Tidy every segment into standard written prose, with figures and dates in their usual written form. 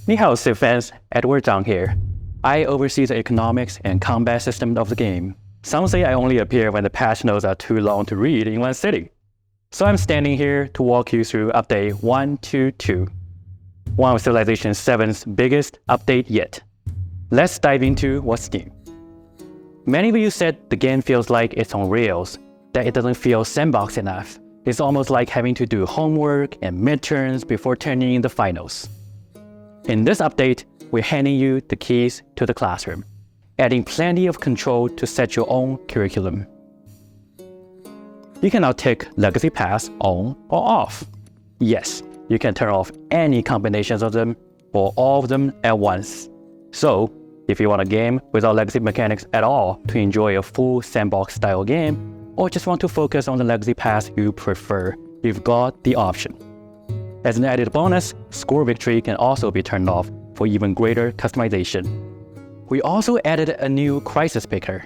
Ni hao, Civ fans, Edward Zhang here. I oversee the economics and combat system of the game. Some say I only appear when the patch notes are too long to read in one sitting. So I'm standing here to walk you through update 122, one of Civilization 7's biggest update yet. Let's dive into what's new. Many of you said the game feels like it's on rails, that it doesn't feel sandbox enough. It's almost like having to do homework and midterms before turning in the finals. In this update, we're handing you the keys to the classroom, adding plenty of control to set your own curriculum. You can now tick Legacy Pass on or off. Yes, you can turn off any combinations of them or all of them at once. So, if you want a game without legacy mechanics at all to enjoy a full sandbox-style game, or just want to focus on the Legacy Pass you prefer, you've got the option. As an added bonus, Score Victory can also be turned off for even greater customization. We also added a new Crisis Picker.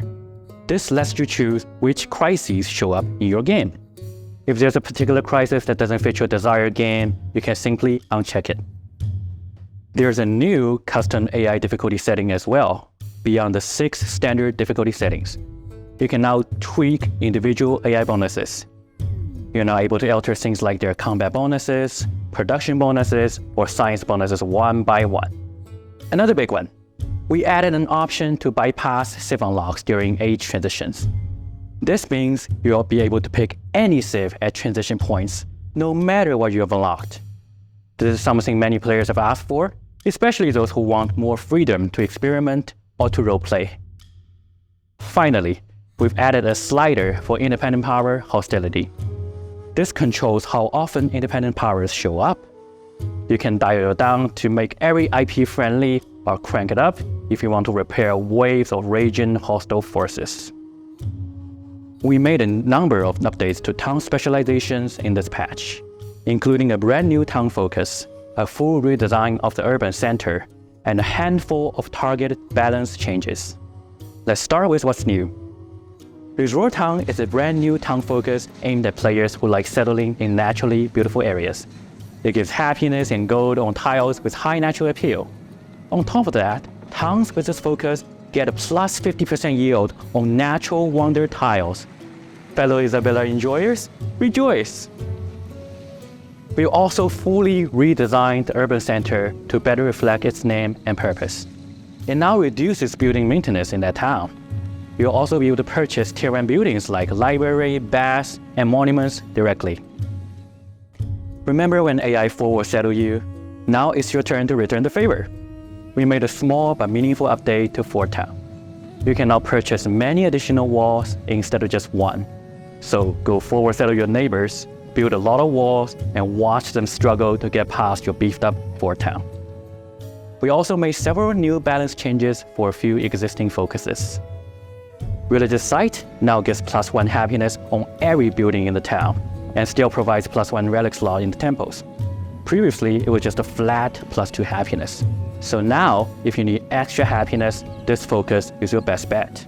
This lets you choose which crises show up in your game. If there's a particular crisis that doesn't fit your desired game, you can simply uncheck it. There's a new custom AI difficulty setting as well, beyond the 6 standard difficulty settings. You can now tweak individual AI bonuses. You're now able to alter things like their combat bonuses, production bonuses, or science bonuses one by one. Another big one, we added an option to bypass Civ unlocks during age transitions. This means you'll be able to pick any Civ at transition points, no matter what you have unlocked. This is something many players have asked for, especially those who want more freedom to experiment or to roleplay. Finally, we've added a slider for independent power hostility. This controls how often independent powers show up. You can dial it down to make every IP friendly or crank it up if you want to repair waves of raging hostile forces. We made a number of updates to town specializations in this patch, including a brand new town focus, a full redesign of the urban center, and a handful of targeted balance changes. Let's start with what's new. Resort Town is a brand new town focus aimed at players who like settling in naturally beautiful areas. It gives happiness and gold on tiles with high natural appeal. On top of that, towns with this focus get a plus 50% yield on natural wonder tiles. Fellow Isabella enjoyers, rejoice! We also fully redesigned the urban center to better reflect its name and purpose. It now reduces building maintenance in that town. You'll also be able to purchase Tier 1 buildings like library, baths, and monuments directly. Remember when AI4 will settle you? Now it's your turn to return the favor. We made a small but meaningful update to Fort Town. You can now purchase many additional walls instead of just one. So go forward, settle your neighbors, build a lot of walls, and watch them struggle to get past your beefed up Fort Town. We also made several new balance changes for a few existing focuses. Religious Site now gives +1 happiness on every building in the town, and still provides +1 relic slot in the temples. Previously, it was just a flat +2 happiness. So now, if you need extra happiness, this focus is your best bet.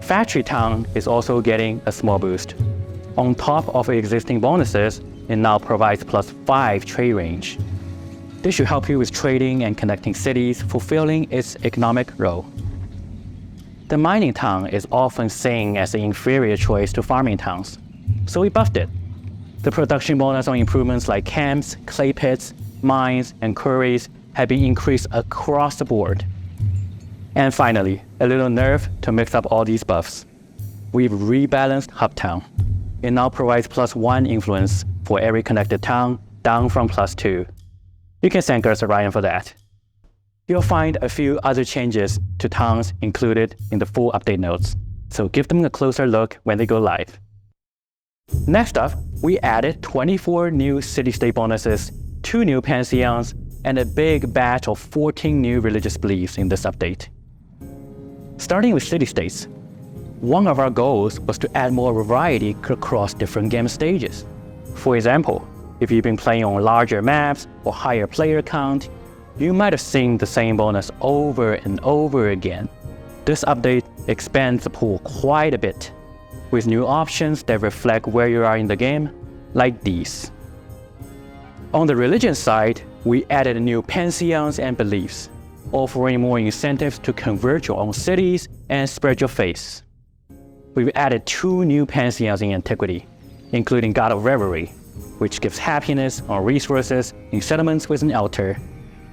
Factory Town is also getting a small boost. On top of existing bonuses, it now provides +5 trade range. This should help you with trading and connecting cities, fulfilling its economic role. The mining town is often seen as an inferior choice to farming towns, so we buffed it. The production bonus on improvements like camps, clay pits, mines, and quarries have been increased across the board. And finally, a little nerf to mix up all these buffs. We've rebalanced Hub Town. It now provides +1 influence for every connected town, down from +2. You can thank us, Orion, for that. You'll find a few other changes to towns included in the full update notes, so give them a closer look when they go live. Next up, we added 24 new city-state bonuses, 2 new pantheons, and a big batch of 14 new religious beliefs in this update. Starting with city-states, one of our goals was to add more variety across different game stages. For example, if you've been playing on larger maps or higher player count, you might have seen the same bonus over and over again. This update expands the pool quite a bit, with new options that reflect where you are in the game, like these. On the religion side, We added new pantheons and beliefs, offering more incentives to convert your own cities and spread your faith. We've added 2 new pantheons in antiquity, including God of Revelry, which gives happiness on resources in settlements with an altar,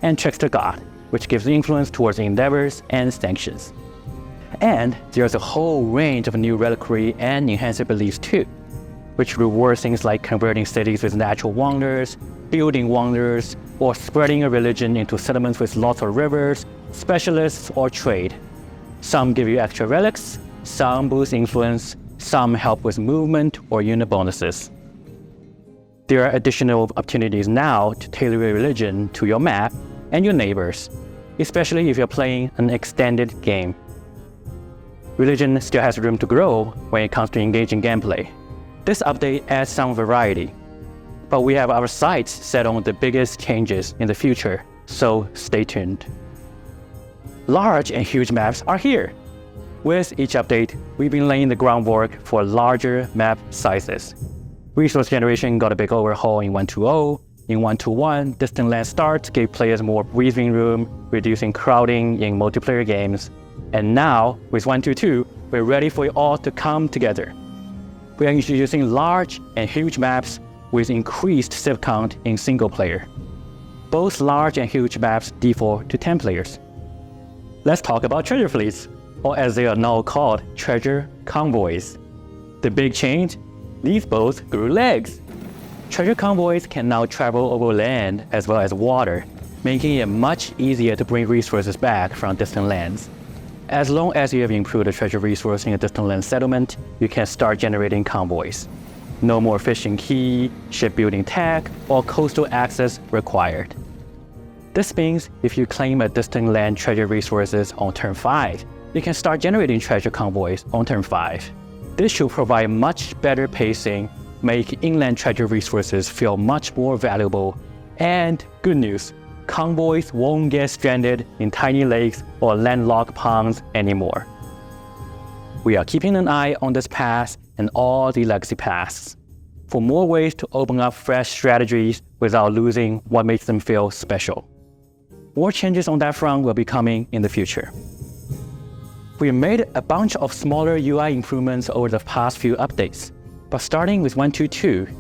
and Trickster God, which gives influence towards endeavors and sanctions. And there's a whole range of new reliquary and enhancer beliefs too, which reward things like converting cities with natural wonders, building wonders, or spreading a religion into settlements with lots of rivers, specialists, or trade. Some give you extra relics, some boost influence, some help with movement or unit bonuses. There are additional opportunities now to tailor your religion to your map and your neighbors, especially if you're playing an extended game. Religion still has room to grow when it comes to engaging gameplay. This update adds some variety, but we have our sights set on the biggest changes in the future, so stay tuned. Large and huge maps are here. With each update, we've been laying the groundwork for larger map sizes. Resource generation got a big overhaul in 1.2.0. In 1.2.1, Distant Land Start gave players more breathing room, reducing crowding in multiplayer games. And now, with 1.2.2, we're ready for it all to come together. We are introducing large and huge maps with increased civ count in single player. Both large and huge maps default to 10 players. Let's talk about treasure fleets, or as they are now called, treasure convoys. The big change? These boats grew legs. Treasure convoys can now travel over land as well as water, making it much easier to bring resources back from distant lands. As long as you have improved the treasure resource in a distant land settlement, you can start generating convoys. No more fishing key, shipbuilding tech, or coastal access required. This means if you claim a distant land treasure resources on turn 5, you can start generating treasure convoys on turn 5. This should provide much better pacing, make inland treasure resources feel much more valuable, and good news, convoys won't get stranded in tiny lakes or landlocked ponds anymore. We are keeping an eye on this pass and all the legacy paths for more ways to open up fresh strategies without losing what makes them feel special. More changes on that front will be coming in the future. We made a bunch of smaller UI improvements over the past few updates, but starting with 1.2.2,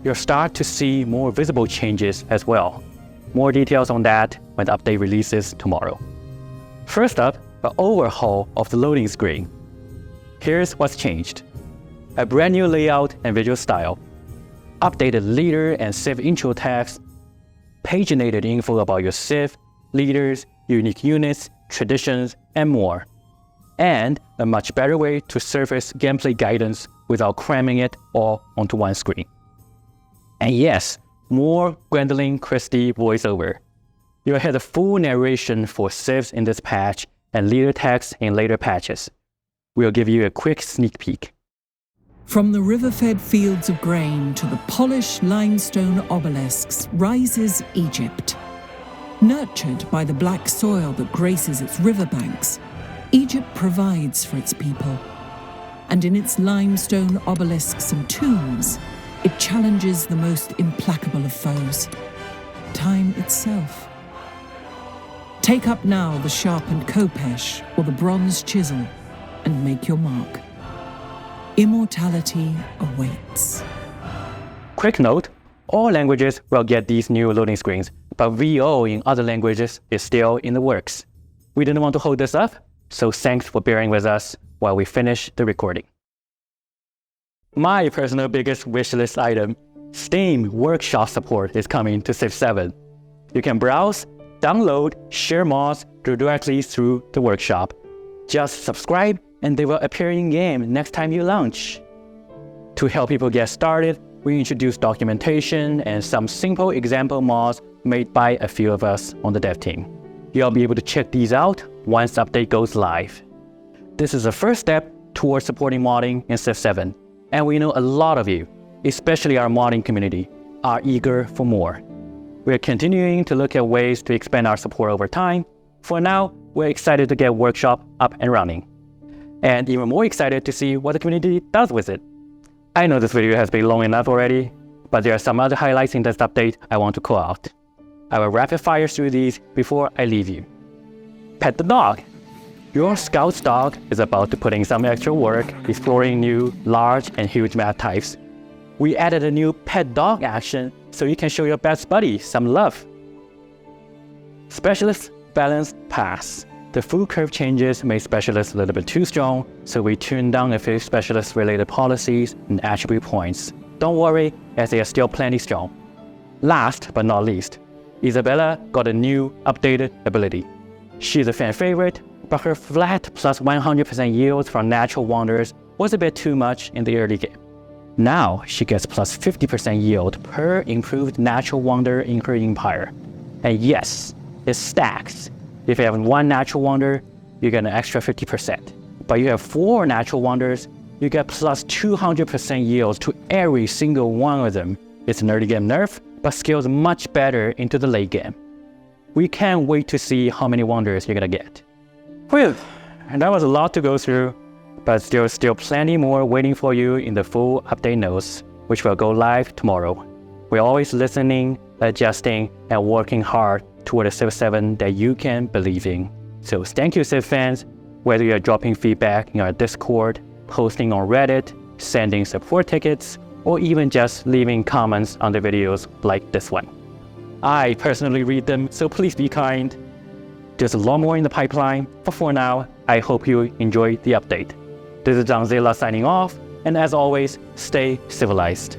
you'll start to see more visible changes as well. More details on that when the update releases tomorrow. First up, an overhaul of the loading screen. Here's what's changed. A brand new layout and visual style, updated leader and civ intro text, paginated info about your civ, leaders, unique units, traditions, and more. And a much better way to surface gameplay guidance without cramming it all onto one screen. And yes, more Gwendolyn Christie voiceover. You'll hear the full narration for civs in this patch and leader text in later patches. We'll give you a quick sneak peek. From the river-fed fields of grain to the polished limestone obelisks rises Egypt. Nurtured by the black soil that graces its riverbanks, Egypt provides for its people. And in its limestone obelisks and tombs, it challenges the most implacable of foes, time itself. Take up now the sharpened khopesh or the bronze chisel and make your mark. Immortality awaits. Quick note, all languages will get these new loading screens, but VO in other languages is still in the works. We didn't want to hold this up, so thanks for bearing with us while we finish the recording. My personal biggest wishlist item, Steam Workshop support is coming to Civ 7. You can browse, download, share mods directly through the workshop. Just subscribe and they will appear in-game next time you launch. To help people get started, we introduced documentation and some simple example mods made by a few of us on the dev team. You'll be able to check these out once the update goes live. This is the first step towards supporting modding in Civ 7, and we know a lot of you, especially our modding community, are eager for more. We're continuing to look at ways to expand our support over time. For now, we're excited to get Workshop up and running, and even more excited to see what the community does with it. I know this video has been long enough already, but there are some other highlights in this update I want to call out. I will rapid fire through these before I leave you. Pet the dog. Your scout's dog is about to put in some extra work exploring new, large, and huge map types. We added a new pet dog action so you can show your best buddy some love. Specialist Balance Pass. The full curve changes made specialists a little bit too strong, so we tuned down a few specialist-related policies and attribute points. Don't worry, as they are still plenty strong. Last but not least, Isabella got a new, updated ability. She's a fan favorite, but her flat plus 100% yield from natural wonders was a bit too much in the early game. Now she gets plus 50% yield per improved natural wonder in her empire. And yes, it stacks. If you have one natural wonder, you get an extra 50%. But you have 4 natural wonders, you get plus 200% yield to every single one of them. It's an early game nerf, but scales much better into the late game. We can't wait to see how many wonders you're gonna get. Whew, and that was a lot to go through, but there's still plenty more waiting for you in the full update notes, which will go live tomorrow. We're always listening, adjusting, and working hard toward a Civ 7 that you can believe in. So thank you, Civ fans, whether you're dropping feedback in our Discord, posting on Reddit, sending support tickets, or even just leaving comments on the videos like this one. I personally read them, so please be kind. There's a lot more in the pipeline, but for now, I hope you enjoy the update. This is Zilla signing off, and as always, stay civilized.